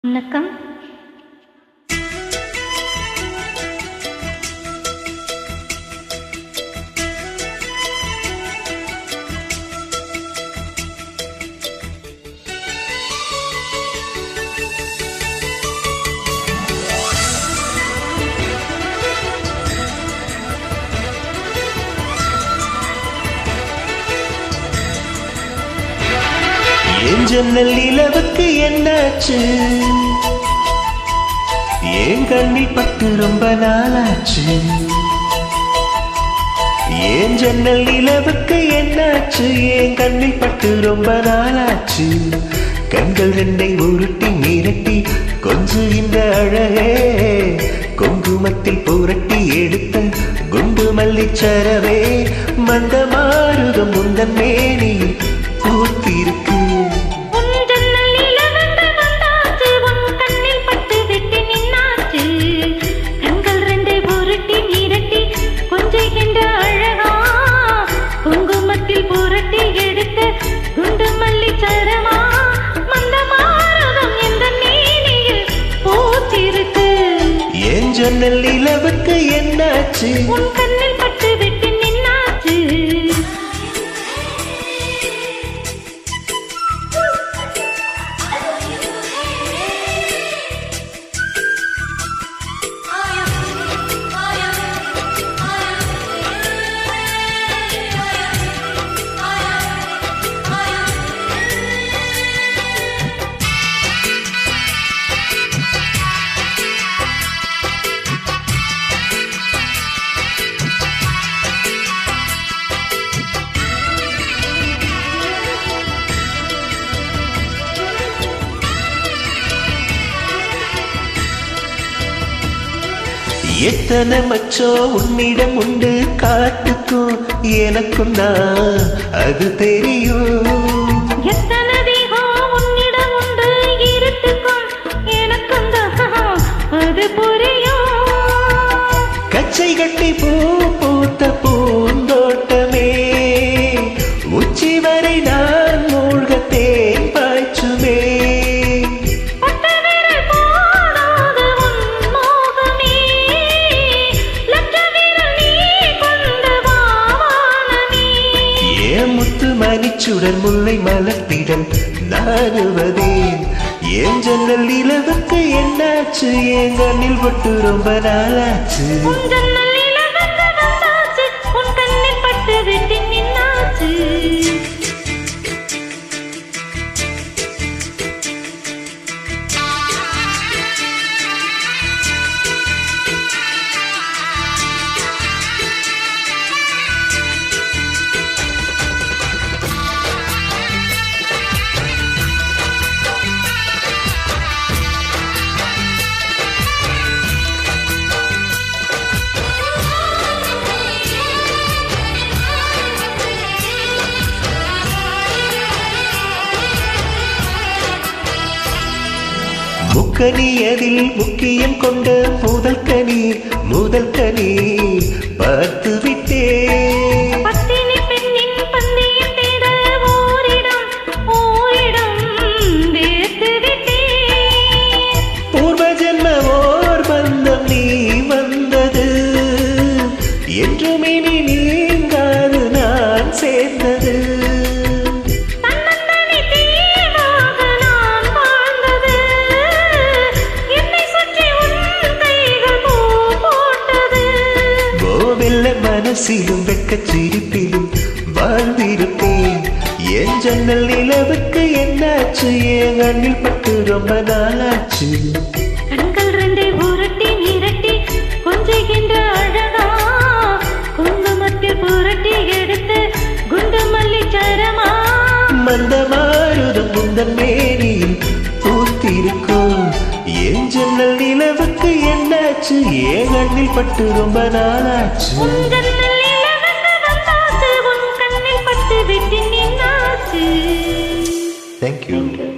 வணக்கம். என் ஜன்னல் நிலவுக்கு என்னாச்சு? என் கண்ணில் பட்டு ரொம்ப நாளாச்சு. என் ஜன்னல் நிலவுக்கு என்னாச்சு? என் கண்ணில் பட்டு ரொம்ப நாளாச்சு. கண்கள் ரெண்டை உருட்டி மிரட்டி கொஞ்சுகின்ற அழகே, குங்குமத்தில் புரட்டி எடுத்த குண்டு மல்லிச்சரவே, மந்த மாறுதம் முந்தன் மேனியில் பூத்திருக்கு. ஜன்னல் நிலவுக்கு என்னாச்சு? உன் கண்ணில் பட்டு விட்டு நின்னாச்சு. எத்தனை மச்சோ உன்னிடம் உண்டு, காட்டுக்கும் எனக்கும் தான் அது தெரியும். எத்தனை தேகம் உன்னிடம் உண்டு, இருட்டுக்கும் எனக்கும் தான் அது புரியும். கச்சை கட்டி பூ பூத்த பூந்தோட்டமே, உச்சி வரை நான் மூழ்கத்தேன் பாய்ச்சுமே. மணிச்சுடர் முல்லை மலர்த்திடம் நானுவதேன். என் ஜன்னல் நிலவுக்கு என்னாச்சு? என் கண்ணில் பட்டு ரொம்ப நாளாச்சு. பட்டு விட்டு நின்னாச்சு. முக்கனி அதில் முக்கியம் கொண்ட முதல் கனி, முதல் கனி பார்த்து விட்டே. பத்தினி பெண்ணின் பந்தயம் தேட ஓரிடம் ஓரிடம் வேர்த்து விட்டே. பூர்வ ஜன்ம ஓர் பந்தம் நீ வந்தது, என்றும் இனி நீங்காது நான் சேர்ந்தது. மனசிலும் வெக்கச் சிரிப்பிலும் வாழ்ந்திருப்பேன். என் ஜன்னல் நிலவுக்கு என்னாச்சு? என் கண்ணில் பட்டு ரொம்ப நாளாச்சு. கண்கள் ரெண்டை உருட்டி மிரட்டி கொஞ்சுகின்ற அழகா, குங்குமத்தில் புரட்டி எடுத்து குண்டு மல்லிச்சரமா, மந்த மாறுதம் முந்தன் மேனியில் பூத்திருக்கும். என் ஜன்னல் நிலவுக்கு என்னாச்சு? என் கண்ணில் பட்டு ரொம்ப நாளாச்சு. விட்டு நின்னாச்சு. Thank you.